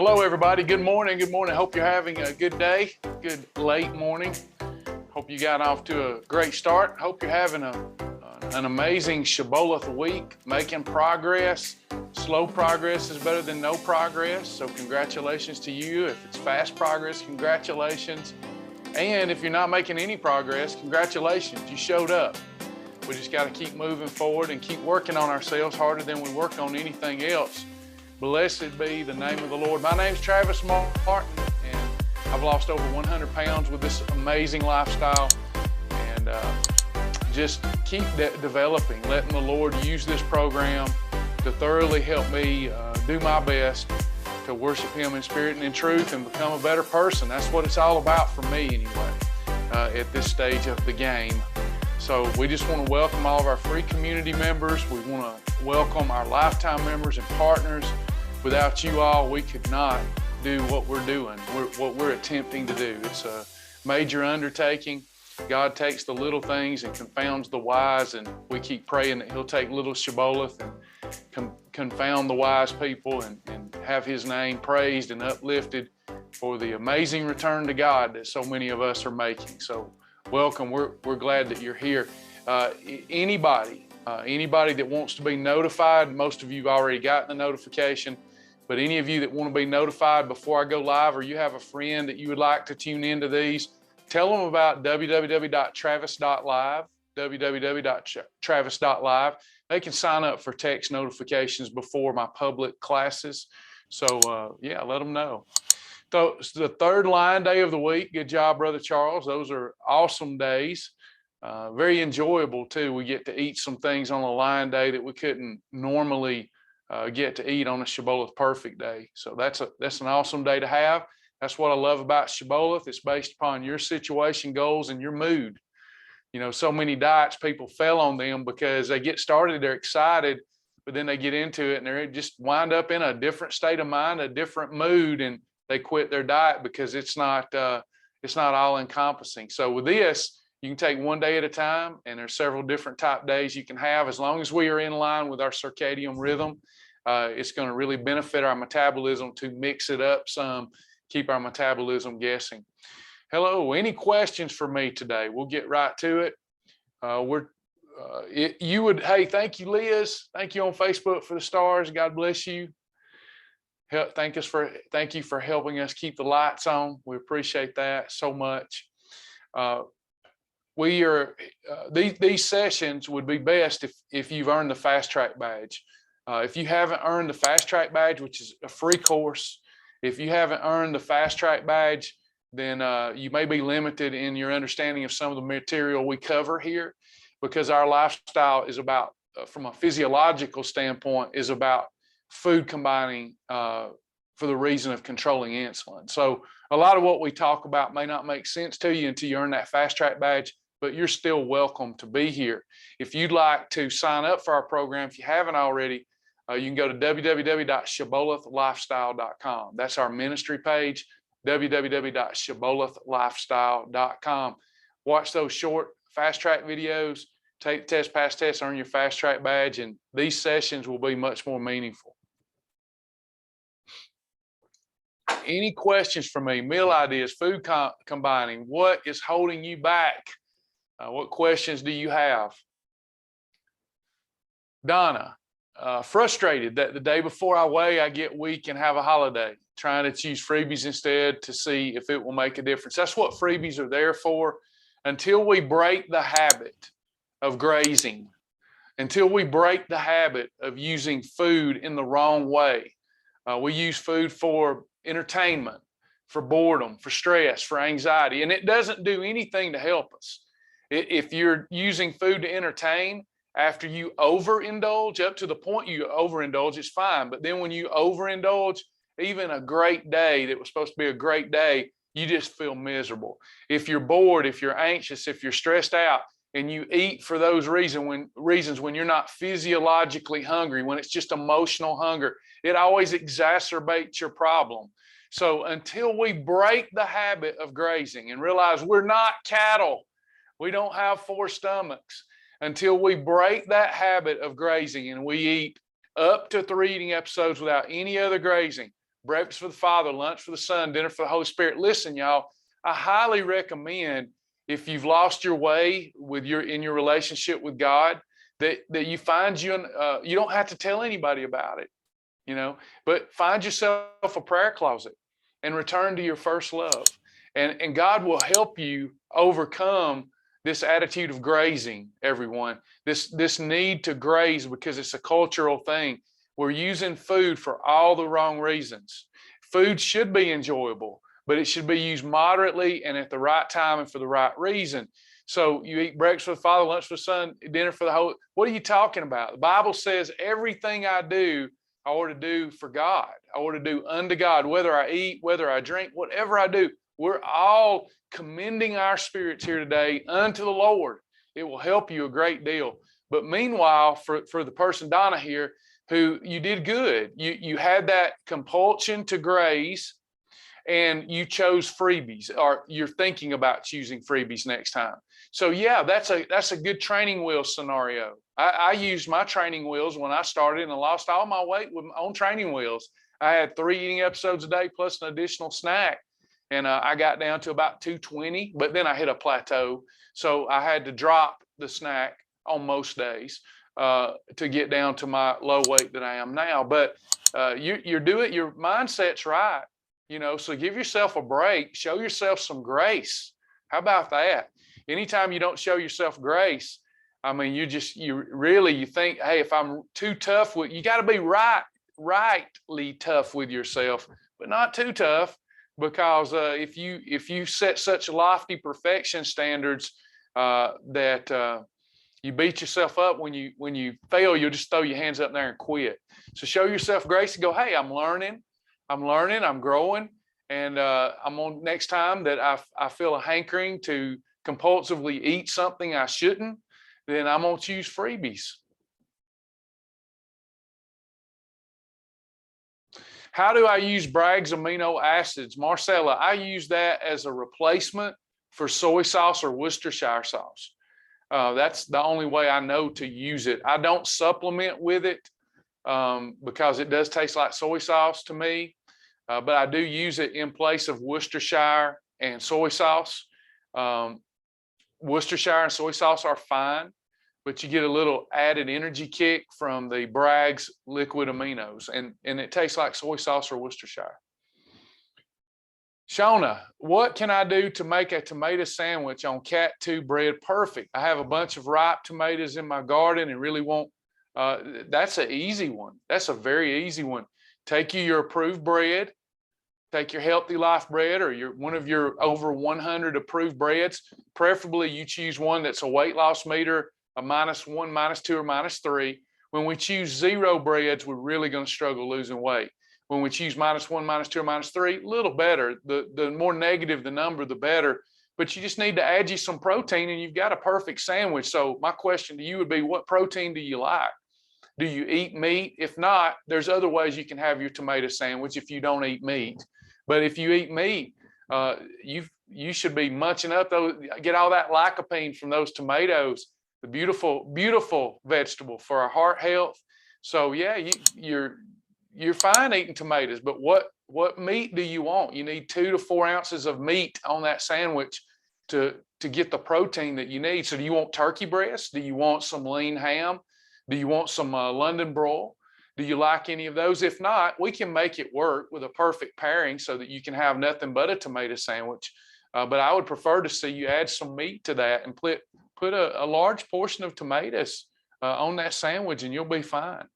Hello, everybody. Good morning. Good morning. Hope you're having a good day, good late morning. Hope you got off to a great start. Hope you're having an amazing Shibboleth week, making progress. Slow progress is better than no progress. So congratulations to you. If it's fast progress, congratulations. And if you're not making any progress, congratulations. You showed up. We just got to keep moving forward and keep working on ourselves harder than we work on anything else. Blessed be the name of the Lord. My name's Travis Martin, and I've lost over 100 pounds with this amazing lifestyle. And just keep developing, letting the Lord use this program to thoroughly help me do my best to worship Him in spirit and in truth and become a better person. That's what it's all about for me anyway, at this stage of the game. So we just want to welcome all of our free community members. We want to welcome our lifetime members and partners. Without you all, we could not do what we're doing, what we're attempting to do. It's a major undertaking. God takes the little things and confounds the wise, and we keep praying that He'll take little Shibboleth and confound the wise people and have His name praised and uplifted for the amazing return to God that so many of us are making. So welcome. We're glad that you're here. Anybody that wants to be notified, most of you have already gotten the notification, but any of you that want to be notified before I go live, or you have a friend that you would like to tune into these, tell them about www.travis.live, www.travis.live. They can sign up for text notifications before my public classes. So yeah, let them know. So it's the third line day of the week. Good job, Brother Charles. Those are awesome days. Very enjoyable too. We get to eat some things on a line day that we couldn't normally get to eat on a Shibboleth perfect day. So that's an awesome day to have. That's what I love about Shibboleth. It's based upon your situation, goals, and your mood. You know, so many diets, people fell on them because they get started, they're excited, but then they get into it and they just wind up in a different state of mind, a different mood, and they quit their diet because it's not all encompassing. So with this, you can take one day at a time, and there's several different type days you can have. As long as we are in line with our circadian rhythm, it's going to really benefit our metabolism to mix it up some, keep our metabolism guessing. Hello, any questions for me today? We'll get right to it. Hey, thank you, Liz. Thank you on Facebook for the stars. God bless you. Thank you for helping us keep the lights on. We appreciate that so much. These sessions would be best if you've earned the fast track badge. If you haven't earned the fast track badge, which is a free course, if you haven't earned the fast track badge, then you may be limited in your understanding of some of the material we cover here, because our lifestyle is about, from a physiological standpoint, is about food combining for the reason of controlling insulin. So a lot of what we talk about may not make sense to you until you earn that fast track badge, but you're still welcome to be here. If you'd like to sign up for our program, if you haven't already, you can go to www.shibbolethlifestyle.com. That's our ministry page, www.shibbolethlifestyle.com. Watch those short fast track videos, take the test, pass tests, earn your fast track badge, and these sessions will be much more meaningful. Any questions for me? Meal ideas, food combining, what is holding you back? What questions do you have? Donna, frustrated that the day before I weigh, I get weak and have a holiday, trying to choose freebies instead to see if it will make a difference. That's what freebies are there for. Until we break the habit of grazing, until we break the habit of using food in the wrong way. We use food for entertainment, for boredom, for stress, for anxiety, and it doesn't do anything to help us. If you're using food to entertain, after you overindulge, up to the point you overindulge, it's fine. But then when you overindulge, even a great day that was supposed to be a great day, you just feel miserable. If you're bored, if you're anxious, if you're stressed out, and you eat for those reasons when you're not physiologically hungry, when it's just emotional hunger, it always exacerbates your problem. So until we break the habit of grazing and realize we're not cattle, we don't have four stomachs, until we break that habit of grazing and we eat up to 3 eating episodes without any other grazing, breakfast for the Father, lunch for the Son, dinner for the Holy Spirit. Listen, y'all, I highly recommend, if you've lost your way in your relationship with God, that you find you don't have to tell anybody about it, but find yourself a prayer closet and return to your first love. And God will help you overcome this attitude of grazing, everyone. This need to graze, because it's a cultural thing. We're using food for all the wrong reasons. Food should be enjoyable, but it should be used moderately and at the right time and for the right reason. So you eat breakfast for the Father, lunch for the Son, dinner for the Holy. What are you talking about? The Bible says everything I do, I ought to do for God. I ought to do unto God, whether I eat, whether I drink, whatever I do. We're all commending our spirits here today unto the Lord. It will help you a great deal. But meanwhile, for the person, Donna, here, who you did good, you had that compulsion to graze, and you chose freebies, or you're thinking about choosing freebies next time. So yeah, that's a good training wheel scenario. I used my training wheels when I started, and I lost all my weight on training wheels. I had 3 eating episodes a day plus an additional snack. And I got down to about 220, but then I hit a plateau. So I had to drop the snack on most days to get down to my low weight that I am now. But you're doing, your mindset's right, so give yourself a break, show yourself some grace. How about that? Anytime you don't show yourself grace, I mean, you think, hey, if I'm too tough you got to be rightly tough with yourself, but not too tough. Because if you set such lofty perfection standards that you beat yourself up when you fail, you'll just throw your hands up there and quit. So show yourself grace and go, hey, I'm learning, I'm growing, and I'm on next time that I feel a hankering to compulsively eat something I shouldn't, then I'm gonna choose freebies. How do I use Bragg's amino acids? Marcella, I use that as a replacement for soy sauce or Worcestershire sauce. That's the only way I know to use it. I don't supplement with it because it does taste like soy sauce to me, but I do use it in place of Worcestershire and soy sauce. Worcestershire and soy sauce are fine, but you get a little added energy kick from the Bragg's liquid aminos, and it tastes like soy sauce or Worcestershire. Shona, what can I do to make a tomato sandwich on cat 2 bread perfect? I have a bunch of ripe tomatoes in my garden and really want, that's an easy one. That's a very easy one. Take your approved bread, take your Healthy Life bread or one of your over 100 approved breads. Preferably you choose one that's a weight loss meter, a -1, -2, or -3. When we choose 0 breads, we're really going to struggle losing weight. When we choose -1, -2, or -3, a little better. The more negative the number, the better. But you just need to add you some protein and you've got a perfect sandwich. So my question to you would be, what protein do you like? Do you eat meat? If not, there's other ways you can have your tomato sandwich if you don't eat meat. But if you eat meat, you should be munching up those, get all that lycopene from those tomatoes. The beautiful, beautiful vegetable for our heart health. So yeah, you're fine eating tomatoes, but what meat do you want? You need 2 to 4 ounces of meat on that sandwich to get the protein that you need. So do you want turkey breast? Do you want some lean ham? Do you want some London broil? Do you like any of those? If not, we can make it work with a perfect pairing so that you can have nothing but a tomato sandwich. But I would prefer to see you add some meat to that and put a large portion of tomatoes on that sandwich and you'll be fine.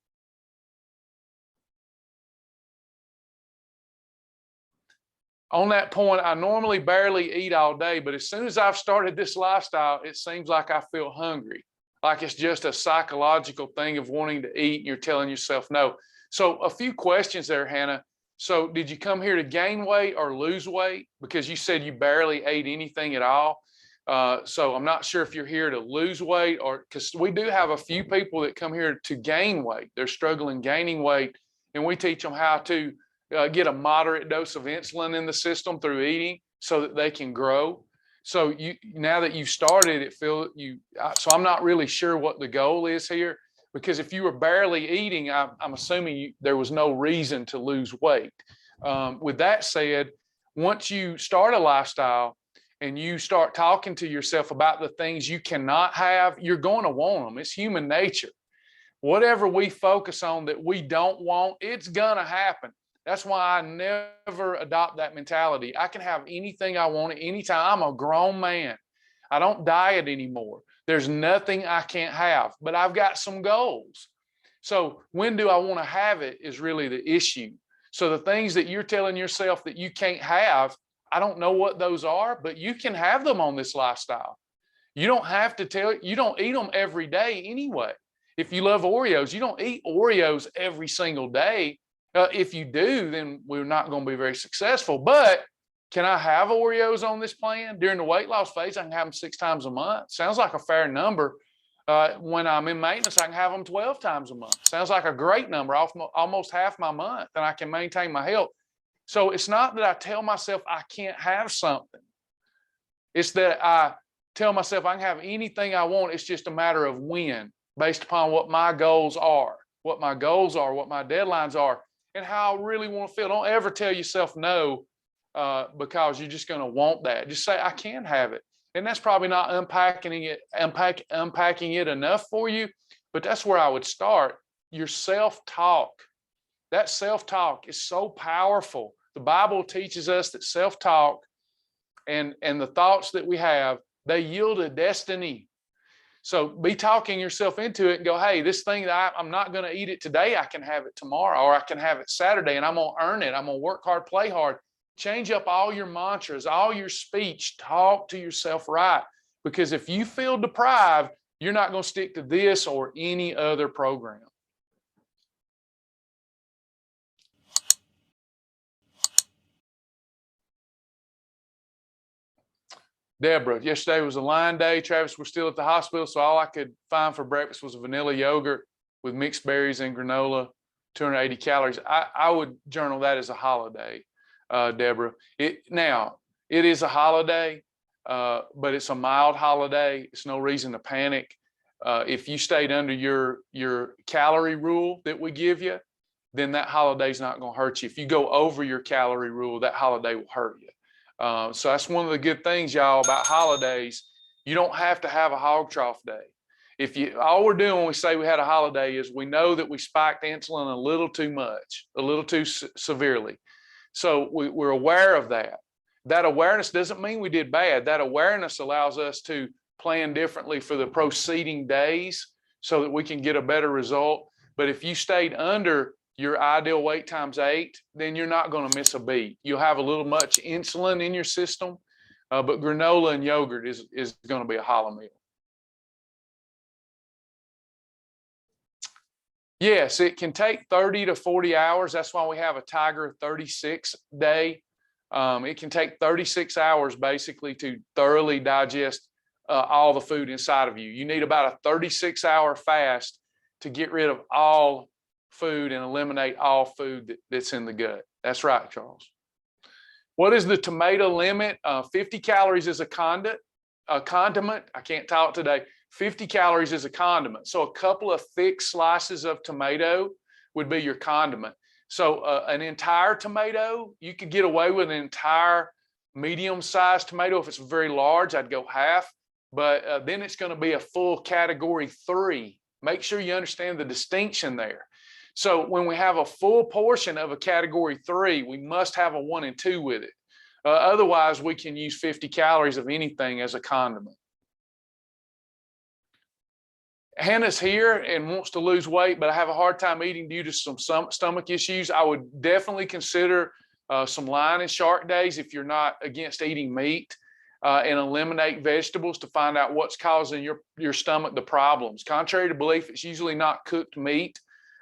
On that point, I normally barely eat all day, but as soon as I've started this lifestyle, it seems like I feel hungry. Like it's just a psychological thing of wanting to eat and you're telling yourself no. So a few questions there, Hannah. So did you come here to gain weight or lose weight? Because you said you barely ate anything at all. So I'm not sure if you're here to lose weight or, because we do have a few people that come here to gain weight. They're struggling gaining weight, and we teach them how to get a moderate dose of insulin in the system through eating so that they can grow. So now that you've started, so I'm not really sure what the goal is here, because if you were barely eating, I'm assuming there was no reason to lose weight. With that said, once you start a lifestyle and you start talking to yourself about the things you cannot have, you're going to want them. It's human nature. Whatever we focus on that we don't want, it's going to happen. That's why I never adopt that mentality. I can have anything I want at any time. I'm a grown man. I don't diet anymore. There's nothing I can't have, but I've got some goals. So when do I want to have it is really the issue. So the things that you're telling yourself that you can't have, I don't know what those are, but you can have them on this lifestyle. You don't have to you don't eat them every day anyway. If you love Oreos, you don't eat Oreos every single day. If you do, then we're not going to be very successful. But can I have Oreos on this plan? During the weight loss phase, I can have them 6 times a month. Sounds like a fair number. When I'm in maintenance, I can have them 12 times a month. Sounds like a great number, almost half my month, and I can maintain my health. So it's not that I tell myself I can't have something. It's that I tell myself I can have anything I want. It's just a matter of when, based upon what my goals are, what my deadlines are, and how I really want to feel. Don't ever tell yourself no because you're just going to want that. Just say, I can have it. And that's probably not unpacking it enough for you, but that's where I would start. Your self-talk. That self-talk is so powerful. The Bible teaches us that self-talk and the thoughts that we have, they yield a destiny. So be talking yourself into it and go, hey, this thing that I'm not going to eat it today, I can have it tomorrow, or I can have it Saturday, and I'm going to earn it. I'm going to work hard, play hard. Change up all your mantras, all your speech. Talk to yourself right. Because if you feel deprived, you're not going to stick to this or any other program. Deborah, yesterday was a line day. Travis, we're still at the hospital, so all I could find for breakfast was a vanilla yogurt with mixed berries and granola, 280 calories. I would journal that as a holiday, Deborah. Now, it is a holiday, but it's a mild holiday. It's no reason to panic. If you stayed under your calorie rule that we give you, then that holiday's not going to hurt you. If you go over your calorie rule, that holiday will hurt you. So that's one of the good things, y'all, about holidays. You don't have to have a hog trough day. All we're doing when we say we had a holiday is we know that we spiked insulin a little too much, a little too severely. So we're aware of that. That awareness doesn't mean we did bad. That awareness allows us to plan differently for the preceding days so that we can get a better result. But if you stayed under your ideal weight times 8, then you're not going to miss a beat. You'll have a little much insulin in your system, but granola and yogurt is going to be a hollow meal. Yes, it can take 30 to 40 hours. That's why we have a Tiger 36 day. It can take 36 hours basically to thoroughly digest all the food inside of you. You need about a 36-hour fast to get rid of all food and eliminate all food that's in the gut. That's right, Charles. What is the tomato limit? 50 calories is a condiment. I can't talk today. 50 calories is a condiment. So a couple of thick slices of tomato would be your condiment. So an entire tomato, you could get away with an entire medium-sized tomato. If it's very large, I'd go half. But then it's going to be a full category 3. Make sure you understand the distinction there. So when we have a full portion of a category 3, we must have a 1 and 2 with it. Otherwise, we can use 50 calories of anything as a condiment. Hannah's here and wants to lose weight, but I have a hard time eating due to some stomach issues. I would definitely consider some lion and shark days if you're not against eating meat, and eliminate vegetables to find out what's causing your stomach the problems. Contrary to belief, it's usually not cooked meat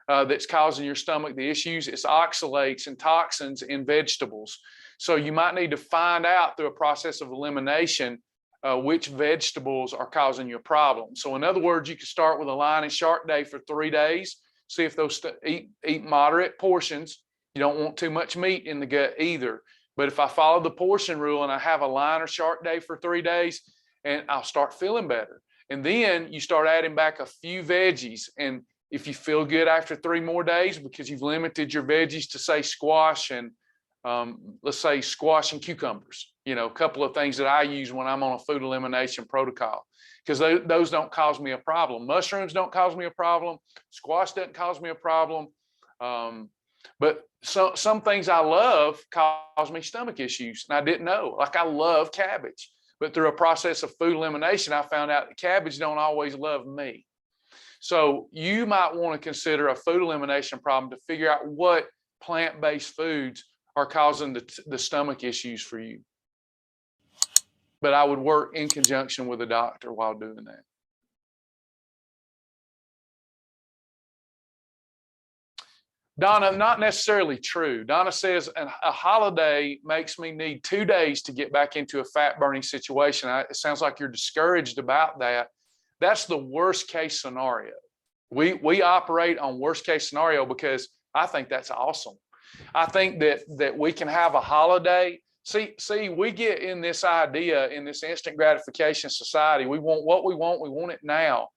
that's causing your stomach the issues. It's oxalates and toxins in vegetables. So you might need to find out through a process of elimination which vegetables are causing your problem. So in other words, you can start with a lion and shark day for 3 days. See if those eat moderate portions. You don't want too much meat in the gut either. But if I follow the portion rule and I have a lion or shark day for 3 days, and I'll start feeling better. And then you start adding back a few veggies. And if you feel good after 3 more days because you've limited your veggies to say squash and let's say squash and cucumbers, a couple of things that I use when I'm on a food elimination protocol, because those don't cause me a problem. Mushrooms don't cause me a problem. Squash doesn't cause me a problem. But some things I love cause me stomach issues, and I didn't know. Like I love cabbage, but through a process of food elimination, I found out that cabbage don't always love me. So you might want to consider a food elimination problem to figure out what plant-based foods are causing the stomach issues for you. But I would work in conjunction with a doctor while doing that. Donna, not necessarily true. Donna says a holiday makes me need 2 days to get back into a fat burning situation. It sounds like you're discouraged about that. That's the worst case scenario. We operate on worst case scenario because I think that's awesome. I think that we can have a holiday. See, we get in this idea in this instant gratification society. We want what we want it now.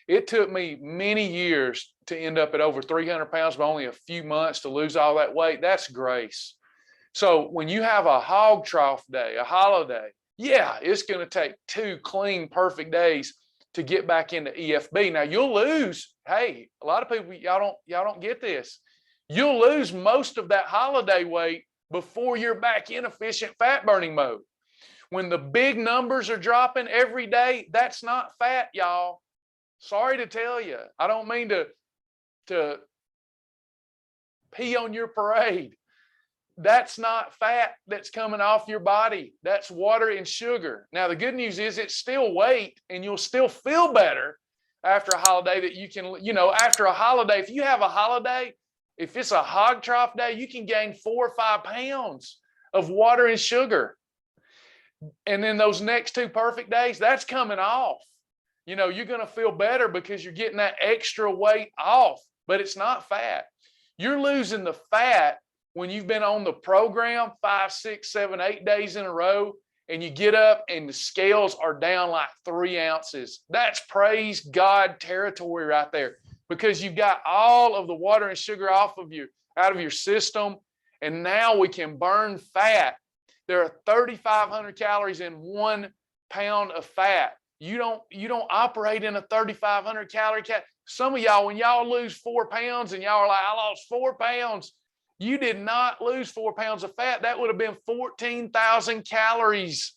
It took me many years to end up at over 300 pounds, but only a few months to lose all that weight. That's grace. So when you have a hog trough day, a holiday, yeah, it's going to take 2 clean, perfect days to get back into EFB. Now you'll lose. Hey, a lot of people, y'all don't get this. You'll lose most of that holiday weight before you're back in efficient fat burning mode. When the big numbers are dropping every day, that's not fat, y'all. Sorry to tell you. I don't mean to pee on your parade. That's not fat that's coming off your body. That's water and sugar. Now, the good news is it's still weight, and you'll still feel better after a holiday that you can, after a holiday, if you have a holiday, if it's a hog trough day, you can gain 4 or 5 pounds of water and sugar. And then those next 2 perfect days, that's coming off. You're going to feel better because you're getting that extra weight off, but it's not fat. You're losing the fat when you've been on the program 5, 6, 7, 8 days in a row, and you get up and the scales are down like 3 ounces. That's praise God territory right there, because you've got all of the water and sugar out of your system, and now we can burn fat. There are 3,500 calories in 1 pound of fat. You don't operate in a 3,500 calorie cat. Some of y'all, when y'all lose 4 pounds and y'all are like, I lost 4 pounds. You did not lose 4 pounds of fat. That would have been 14,000 calories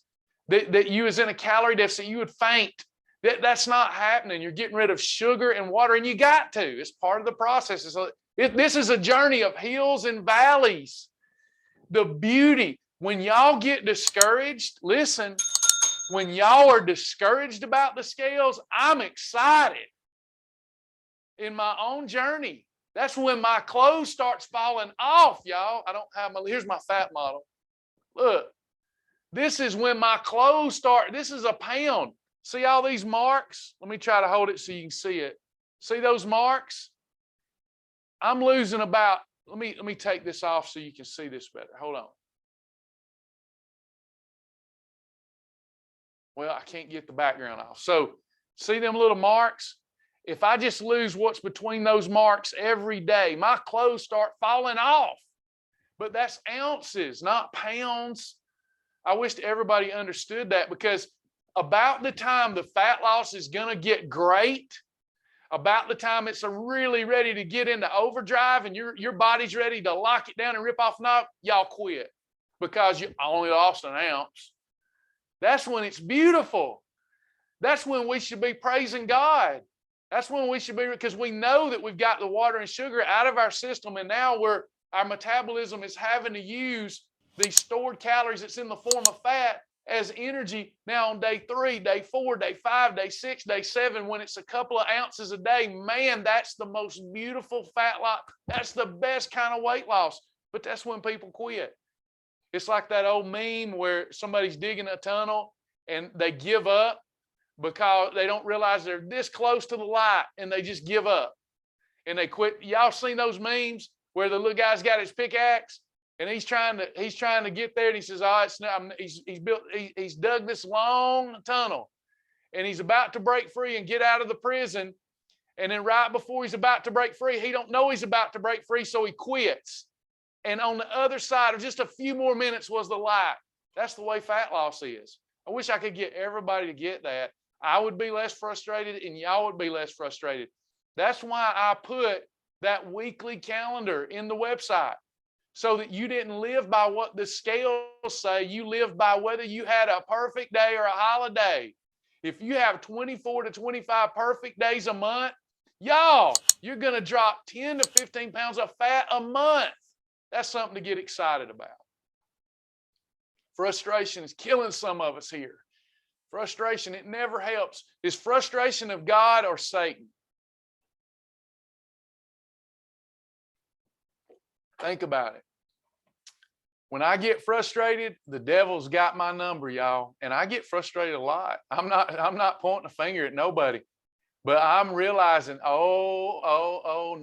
that you was in a calorie deficit. You would faint. That's not happening. You're getting rid of sugar and water, and you got to. It's part of the process. This is a journey of hills and valleys. The beauty, when y'all get discouraged, listen, when y'all are discouraged about the scales, I'm excited in my own journey. That's when my clothes starts falling off, y'all. I don't have here's my fat model. Look, this is when my clothes start. This is a pound. See all these marks? Let me try to hold it so you can see it. See those marks? I'm losing about, let me take this off so you can see this better. Hold on. Well, I can't get the background off. So see them little marks? If I just lose what's between those marks every day, my clothes start falling off. But that's ounces, not pounds. I wish everybody understood that, because about the time the fat loss is going to get great, about the time it's really ready to get into overdrive and your body's ready to lock it down and rip off knob, y'all quit because you only lost an ounce. That's when it's beautiful. That's when we should be praising God. That's when we should be, because we know that we've got the water and sugar out of our system, and now our metabolism is having to use these stored calories that's in the form of fat as energy now on day 3, day 4, day 5, day 6, day 7, when it's a couple of ounces a day. Man, that's the most beautiful fat loss. That's the best kind of weight loss. But that's when people quit. It's like that old meme where somebody's digging a tunnel and they give up because they don't realize they're this close to the light, and they just give up and they quit. Y'all seen those memes where the little guy's got his pickaxe and he's trying to get there, and he says, "Oh, it's not." He's dug this long tunnel, and he's about to break free and get out of the prison. And then right before he's about to break free, he don't know he's about to break free, so he quits. And on the other side of just a few more minutes was the light. That's the way fat loss is. I wish I could get everybody to get that. I would be less frustrated and y'all would be less frustrated. That's why I put that weekly calendar in the website, so that you didn't live by what the scales say. You live by whether you had a perfect day or a holiday. If you have 24 to 25 perfect days a month, y'all, you're going to drop 10 to 15 pounds of fat a month. That's something to get excited about. Frustration is killing some of us here. Frustration, it never helps. Is frustration of God or Satan? Think about it. When I get frustrated, the devil's got my number, y'all. And I get frustrated a lot. I'm not pointing a finger at nobody. But I'm realizing, no.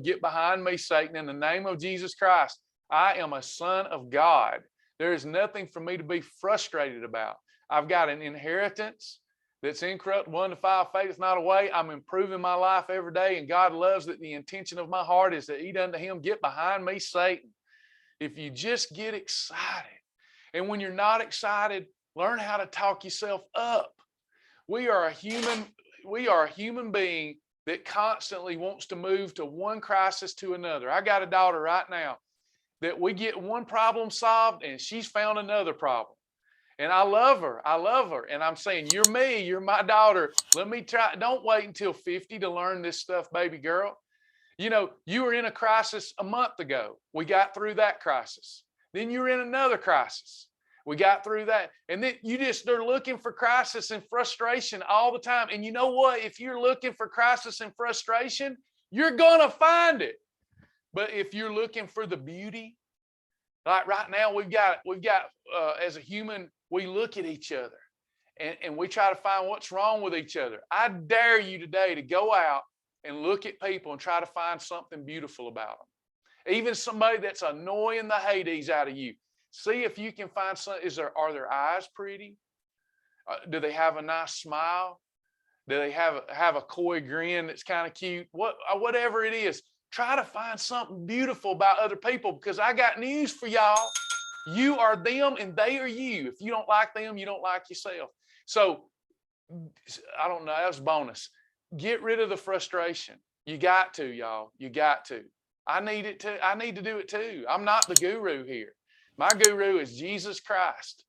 Get behind me, Satan, in the name of Jesus Christ. I am a son of God. There is nothing for me to be frustrated about. I've got an inheritance that's incorruptible, undefiled, fadeth not away. I'm improving my life every day, and God loves that the intention of my heart is to eat unto him. Get behind me, Satan. If you just get excited. And when you're not excited, learn how to talk yourself up. We are a human being that constantly wants to move to one crisis to another. I got a daughter right now that we get one problem solved and she's found another problem. And I love her. And I'm saying, you're me, you're my daughter. Let me try. Don't wait until 50 to learn this stuff, baby girl. You know, you were in a crisis a month ago. We got through that crisis. Then you were in another crisis. We got through that. And then they're looking for crisis and frustration all the time. And you know what? If you're looking for crisis and frustration, you're going to find it. But if you're looking for the beauty, like right now, we've got as a human, we look at each other and we try to find what's wrong with each other. I dare you today to go out and look at people and try to find something beautiful about them. Even somebody that's annoying the Hades out of you. See if you can find something. Are their eyes pretty? Do they have a nice smile? Do they have a coy grin that's kind of cute? Whatever it is, try to find something beautiful about other people, because I got news for y'all. You are them and they are you. If you don't like them, you don't like yourself. So, I don't know, that was bonus. Get rid of the frustration. You got to, y'all. You got to. I need it too. I need to do it too. I'm not the guru here. My guru is Jesus Christ.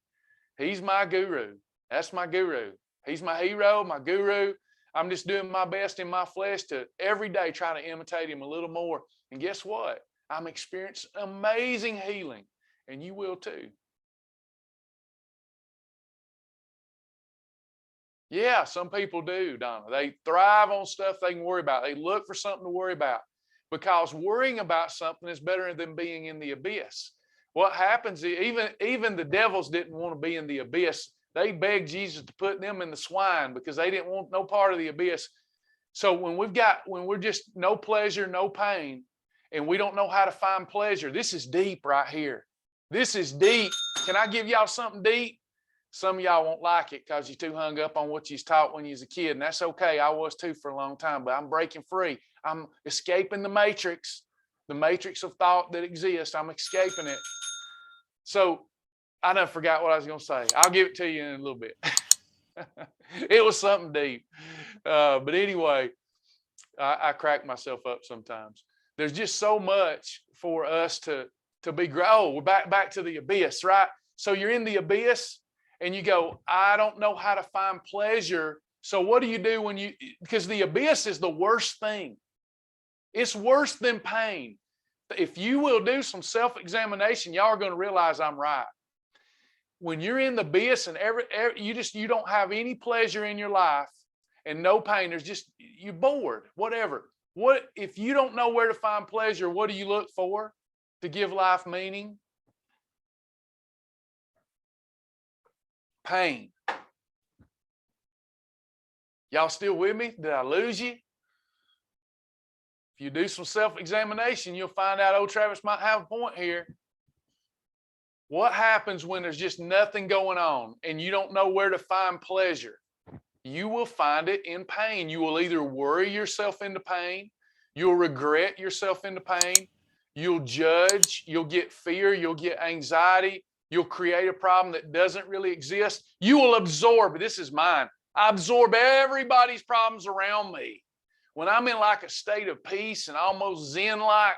He's my guru. That's my guru. He's my hero, my guru. I'm just doing my best in my flesh to every day try to imitate him a little more. And guess what? I'm experiencing amazing healing. And you will too. Yeah, some people do, Donna. They thrive on stuff they can worry about. They look for something to worry about, because worrying about something is better than being in the abyss. What happens is even the devils didn't want to be in the abyss. They begged Jesus to put them in the swine because they didn't want no part of the abyss. So when we're just no pleasure, no pain, and we don't know how to find pleasure, this is deep right here. This is deep. Can I give y'all something deep? Some of y'all won't like it because you're too hung up on what you was taught when you was a kid, and that's okay. I was too for a long time, but I'm breaking free. I'm escaping the matrix of thought that exists. I'm escaping it. So I done forgot what I was going to say. I'll give it to you in a little bit. It was something deep. But anyway, I crack myself up sometimes. There's just so much for us to be. We're back to the abyss, right? So you're in the abyss and you go, I don't know how to find pleasure. So what do you do because the abyss is the worst thing. It's worse than pain. If you will do some self-examination, y'all are going to realize I'm right. When you're in the abyss and you don't have any pleasure in your life and no pain, you're bored, whatever. What if you don't know where to find pleasure? What do you look for to give life meaning? Pain. Y'all still with me? Did I lose you? If you do some self-examination, you'll find out, oh, Travis might have a point here. What happens when there's just nothing going on and you don't know where to find pleasure? You will find it in pain. You will either worry yourself into pain, you'll regret yourself into pain, You'll judge, you'll get fear, you'll get anxiety, you'll create a problem that doesn't really exist. You will absorb, this is mine, I absorb everybody's problems around me. When I'm in like a state of peace and almost zen-like,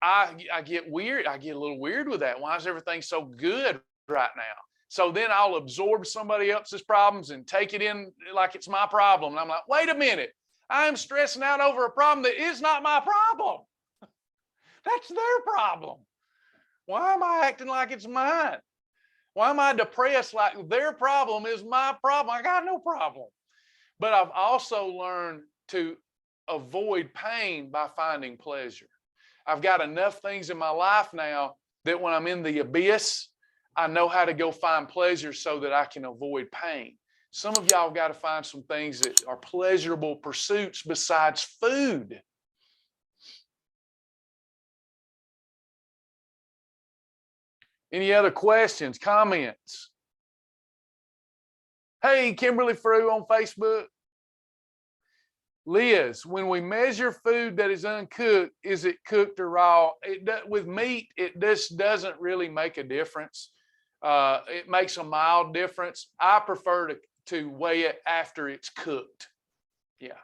I get weird. I get a little weird with that. Why is everything so good right now? So then I'll absorb somebody else's problems and take it in like it's my problem. And I'm like, wait a minute, I'm stressing out over a problem that is not my problem. That's their problem. Why am I acting like it's mine? Why am I depressed like their problem is my problem? I got no problem. But I've also learned to avoid pain by finding pleasure. I've got enough things in my life now that when I'm in the abyss, I know how to go find pleasure so that I can avoid pain. Some of y'all got to find some things that are pleasurable pursuits besides food. Any other questions, comments? Hey, Kimberly Frew on Facebook. Liz, when we measure food that is uncooked, is it cooked or raw? With meat, it just doesn't really make a difference. It makes a mild difference. I prefer to weigh it after it's cooked. Yeah,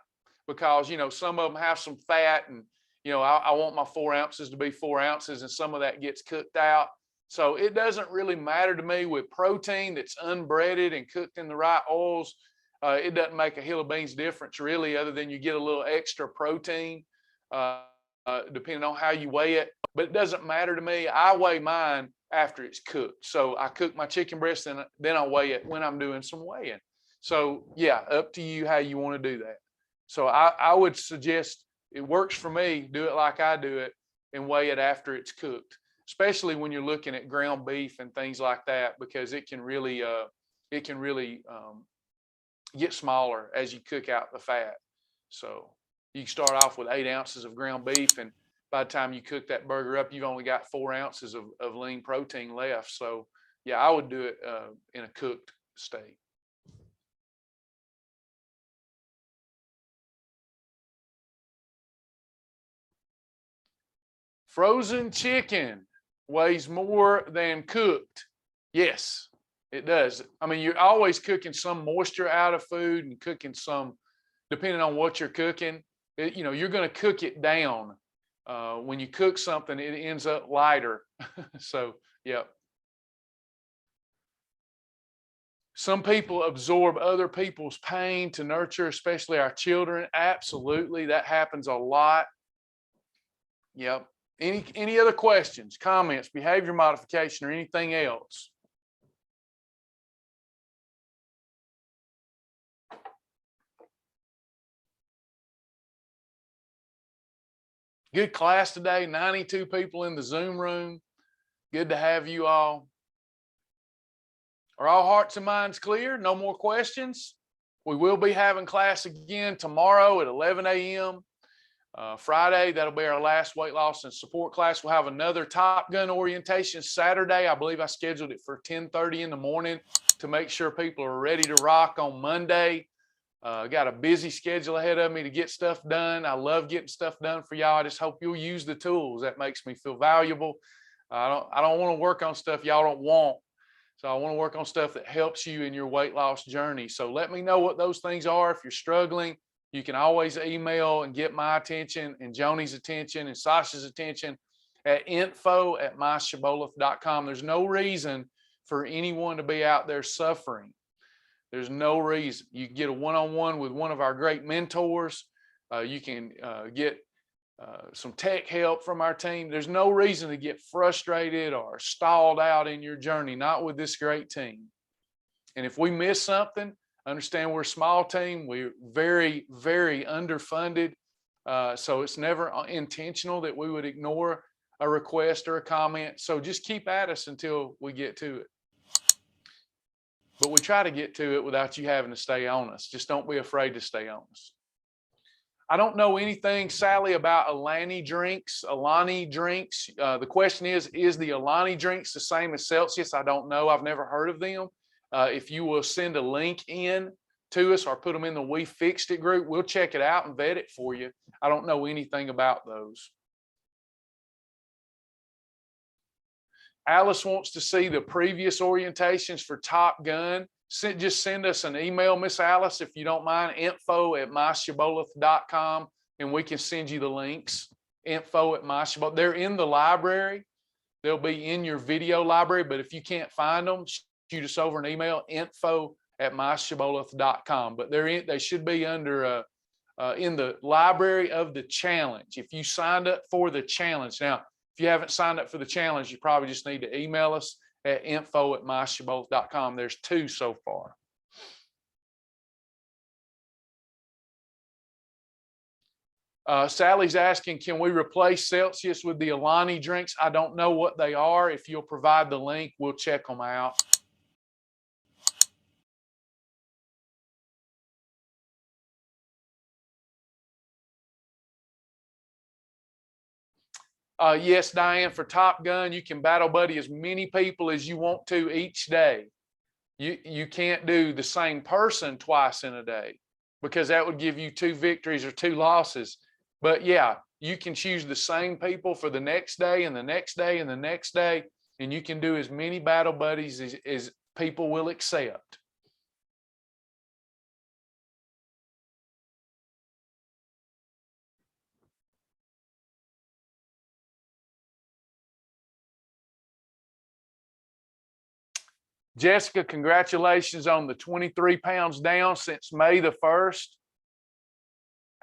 because, you know, some of them have some fat and, you know, I want my 4 ounces to be 4 ounces and some of that gets cooked out. So it doesn't really matter to me with protein that's unbreaded and cooked in the right oils. It doesn't make a hill of beans difference really, other than you get a little extra protein depending on how you weigh it. But it doesn't matter to me. I weigh mine after it's cooked. So I cook my chicken breast and then I weigh it when I'm doing some weighing. So yeah, up to you how you want to do that. So I would suggest, it works for me, do it like I do it and weigh it after it's cooked, especially when you're looking at ground beef and things like that, because it can really get smaller as you cook out the fat. So you can start off with 8 ounces of ground beef, and by the time you cook that burger up, you've only got 4 ounces of lean protein left. So yeah, I would do it in a cooked state. Frozen chicken weighs more than cooked. Yes, it does. I mean, you're always cooking some moisture out of food and cooking some, depending on what you're cooking, you know, you're going to cook it down. When you cook something, it ends up lighter. So, yeah. Some people absorb other people's pain to nurture, especially our children. Absolutely. That happens a lot. Yep. Any other questions, comments, behavior modification, or anything else? Good class today, 92 people in the Zoom room. Good to have you all. Are all hearts and minds clear? No more questions? We will be having class again tomorrow at 11 a.m. Friday, that'll be our last weight loss and support class. We'll have another Top Gun orientation Saturday. I believe I scheduled it for 10:30 in the morning to make sure people are ready to rock on Monday. Got a busy schedule ahead of me to get stuff done. I love getting stuff done for y'all. I just hope you'll use the tools. That makes me feel valuable. I don't want to work on stuff y'all don't want. So I want to work on stuff that helps you in your weight loss journey. So let me know what those things are. If you're struggling, you can always email and get my attention and Joni's attention and Sasha's attention at info@myshibboleth.com. There's no reason for anyone to be out there suffering. There's no reason. You can get a one-on-one with one of our great mentors. You can get some tech help from our team. There's no reason to get frustrated or stalled out in your journey, not with this great team. And if we miss something, understand we're a small team. We're very, very underfunded. So it's never intentional that we would ignore a request or a comment. So just keep at us until we get to it. But we try to get to it without you having to stay on us. Just don't be afraid to stay on us. I don't know anything, Sally, about Alani drinks. The question is the Alani drinks the same as Celsius? I don't know. I've never heard of them. If you will send a link in to us or put them in the We Fixed It group, we'll check it out and vet it for you. I don't know anything about those. Alice wants to see the previous orientations for Top Gun. Just send us an email, Miss Alice, if you don't mind, info@myshibboleth.com, and we can send you the links. Info@myshibboleth. They're in the library. They'll be in your video library, but if you can't find them, shoot us over an email, info@myshibboleth.com. But they should be under in the library of the challenge. If you signed up for the challenge. Now, if you haven't signed up for the challenge, you probably just need to email us at info@myshibboleth.com. There's 2 so far. Sally's asking, can we replace Celsius with the Alani drinks? I don't know what they are. If you'll provide the link, we'll check them out. Yes, Diane, for Top Gun, you can battle buddy as many people as you want to each day. You can't do the same person twice in a day because that would give you 2 victories or 2 losses. But yeah, you can choose the same people for the next day and the next day and the next day, and you can do as many battle buddies as people will accept. Jessica, congratulations on the 23 pounds down since May the 1st.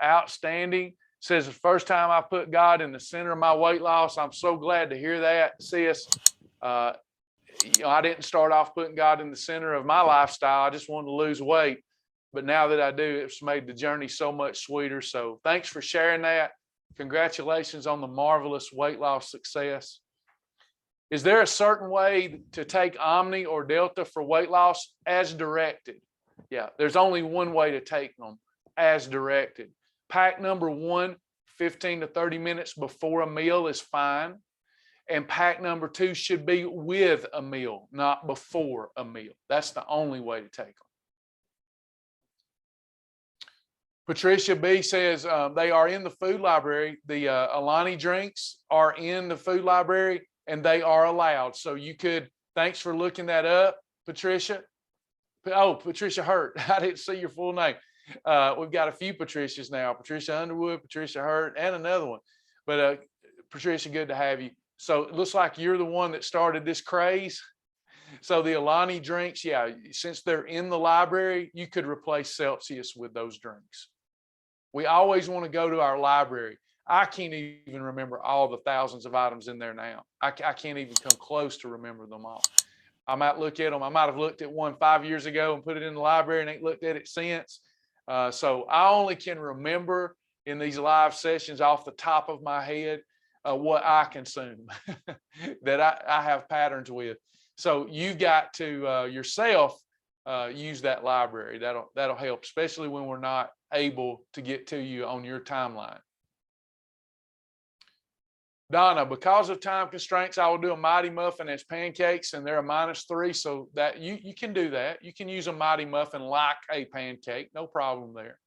Outstanding. Says the first time I put God in the center of my weight loss. I'm so glad to hear that, sis. I didn't start off putting God in the center of my lifestyle. I just wanted to lose weight. But now that I do, it's made the journey so much sweeter. So thanks for sharing that. Congratulations on the marvelous weight loss success. Is there a certain way to take Omni or Delta for weight loss? As directed. Yeah, there's only one way to take them, as directed. Pack number 1, 15 to 30 minutes before a meal is fine. And pack number 2 should be with a meal, not before a meal. That's the only way to take them. Patricia B says they are in the food library. The Alani drinks are in the food library and they are allowed. So you could, thanks for looking that up, Patricia. Oh, Patricia Hurt. I didn't see your full name. We've got a few Patricias now, Patricia Underwood, Patricia Hurt, and another one. But Patricia, good to have you. So it looks like you're the one that started this craze. So the Alani drinks, yeah, since they're in the library, you could replace Celsius with those drinks. We always want to go to our library. I can't even remember all the thousands of items in there now. I can't even come close to remember them all. I might look at them. I might have looked at one 5 years ago and put it in the library and ain't looked at it since. So I only can remember in these live sessions off the top of my head what I consume that I have patterns with. So you got to yourself use that library. That'll help, especially when we're not able to get to you on your timeline. Donna, because of time constraints, I will do a Mighty Muffin as pancakes, and they're a -3, so that you can do that. You can use a Mighty Muffin like a pancake, no problem there.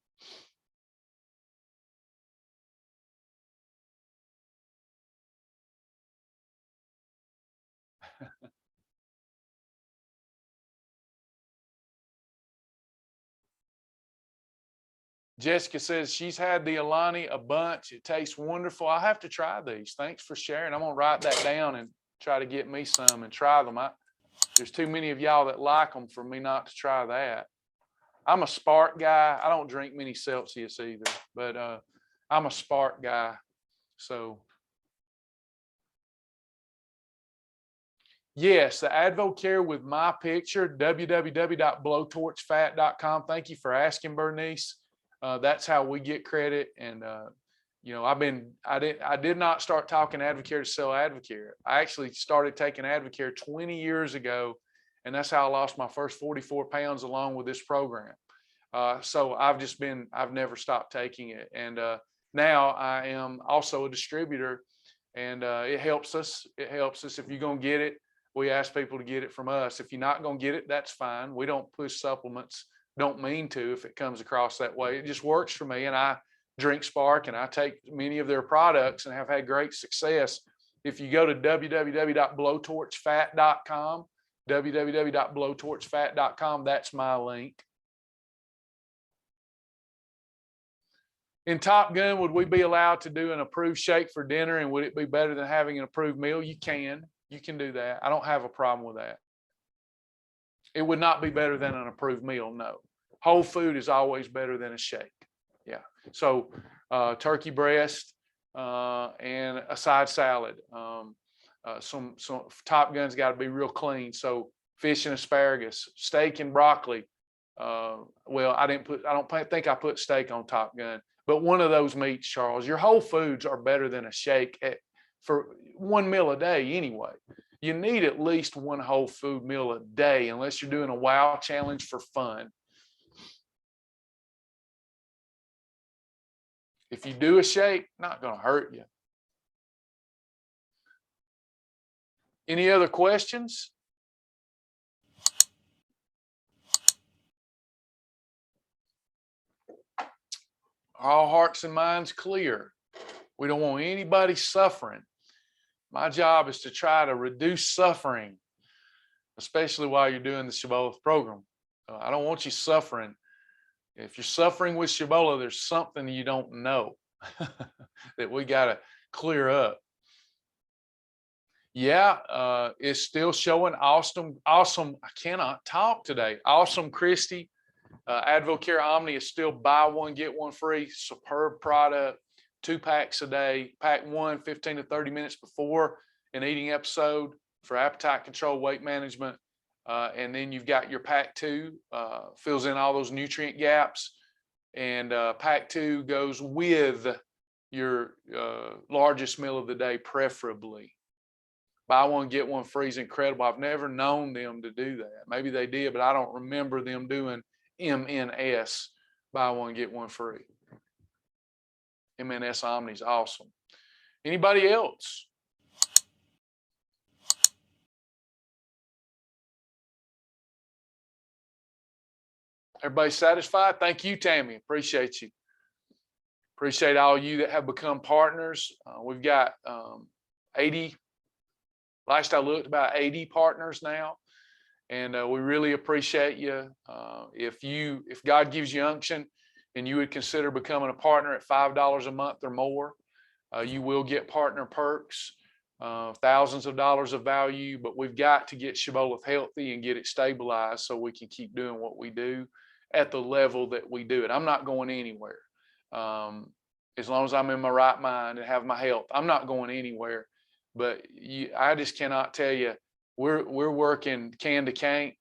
Jessica says she's had the Alani a bunch. It tastes wonderful. I'll have to try these. Thanks for sharing. I'm going to write that down and try to get me some and try them. There's too many of y'all that like them for me not to try that. I'm a Spark guy. I don't drink many Celsius either, but I'm a Spark guy. So yes, the AdvoCare with my picture, www.blowtorchfat.com. Thank you for asking, Bernice. That's how we get credit. And you know, I did not start talking AdvoCare to sell AdvoCare. I actually started taking AdvoCare 20 years ago, and that's how I lost my first 44 pounds along with this program. So I've never stopped taking it. And now I am also a distributor, and it helps us. It helps us. If you're going to get it, we ask people to get it from us. If you're not going to get it, that's fine. We don't push supplements. Don't mean to if it comes across that way. It just works for me, and I drink Spark and I take many of their products and have had great success. If you go to www.blowtorchfat.com, www.blowtorchfat.com, that's my link. In Top Gun, would we be allowed to do an approved shake for dinner, and would it be better than having an approved meal? You can do that. I don't have a problem with that. It would not be better than an approved meal, no. Whole food is always better than a shake. Yeah. So turkey breast and a side salad. Some Top Gun's got to be real clean. So fish and asparagus, steak and broccoli. Well, I don't think I put steak on Top Gun, but one of those meats, Charles. Your whole foods are better than a shake for one meal a day anyway. You need at least one whole food meal a day, unless you're doing a wow challenge for fun. If you do a shake, not going to hurt you. Any other questions? All hearts and minds clear. We don't want anybody suffering. My job is to try to reduce suffering, especially while you're doing the Shibboleth program. I don't want you suffering. If you're suffering with Shibboleth, there's something you don't know that we got to clear up. Yeah, it's still showing awesome. I cannot talk today. Awesome Christy. Advocare Omni is still buy one, get one free. Superb product. 2 packs a day. Pack 1, 15 to 30 minutes before an eating episode for appetite control, weight management. And then you've got your pack 2, fills in all those nutrient gaps. And pack 2 goes with your largest meal of the day, preferably. Buy one, get one free is incredible. I've never known them to do that. Maybe they did, but I don't remember them doing MNS, buy one, get one free. MNS Omni is awesome. Anybody else? Everybody satisfied? Thank you, Tammy. Appreciate you. Appreciate all you that have become partners. We've got 80, Lifestyle looked about 80 partners now. And we really appreciate you. If God gives you unction and you would consider becoming a partner at $5 a month or more, you will get partner perks, thousands of dollars of value, but we've got to get Shibboleth healthy and get it stabilized so we can keep doing what we do at the level that we do it. I'm not going anywhere. As long as I'm in my right mind and have my health, I'm not going anywhere. But I just cannot tell you, we're working can to can't,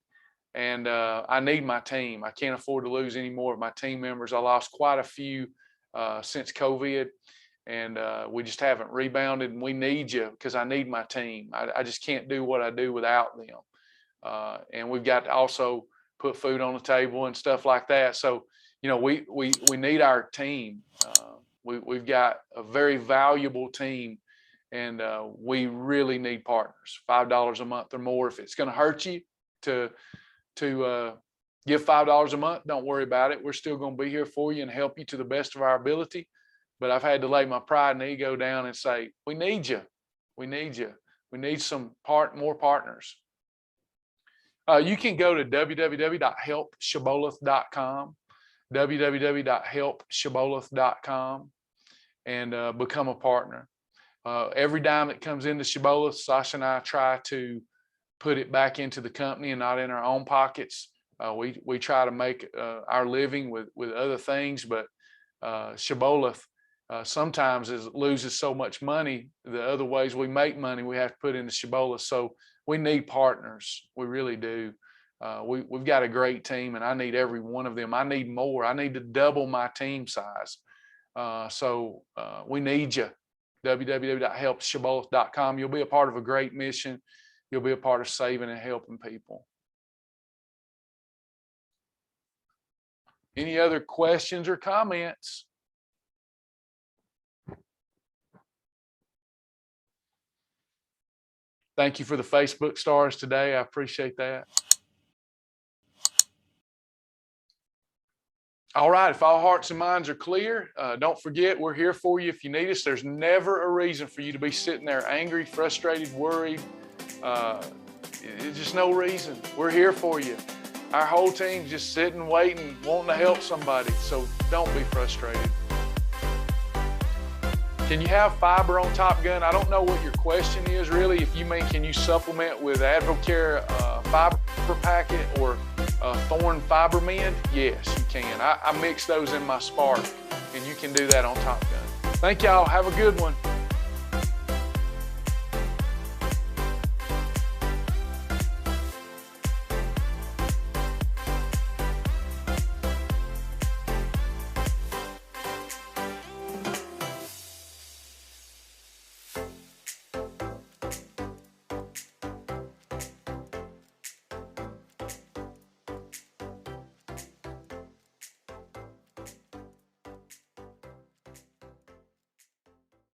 and I need my team. I can't afford to lose any more of my team members. I lost quite a few since COVID, and we just haven't rebounded, and we need you because I need my team. I just can't do what I do without them. And we've got to also put food on the table and stuff like that. So, you know, we need our team. We've got a very valuable team. And we really need partners, $5 a month or more. If it's going to hurt you to give $5 a month, don't worry about it. We're still going to be here for you and help you to the best of our ability. But I've had to lay my pride and ego down and say, we need you. We need you. We need more partners. You can go to www.helpshibboleth.com, www.helpshibboleth.com, and become a partner. Every dime that comes into Shibboleth, Sasha and I try to put it back into the company and not in our own pockets. We try to make our living with other things, but Shibboleth sometimes loses so much money. The other ways we make money, we have to put into Shibboleth. So we need partners. We really do. We've got a great team, and I need every one of them. I need more. I need to double my team size. So we need you. www.helpshibboleth.com. You'll be a part of a great mission. You'll be a part of saving and helping people. Any other questions or comments? Thank you for the Facebook stars today. I appreciate that. All right, if all hearts and minds are clear, don't forget we're here for you if you need us. There's never a reason for you to be sitting there angry, frustrated, worried. There's just no reason. We're here for you. Our whole team's just sitting, waiting, wanting to help somebody, so don't be frustrated. Can you have fiber on Top Gun? I don't know what your question is really. If you mean, can you supplement with Advocare fiber packet or Thorn Fiber Mend? Yes, you can. I mix those in my Spark, and you can do that on Top Gun. Thank y'all. Have a good one.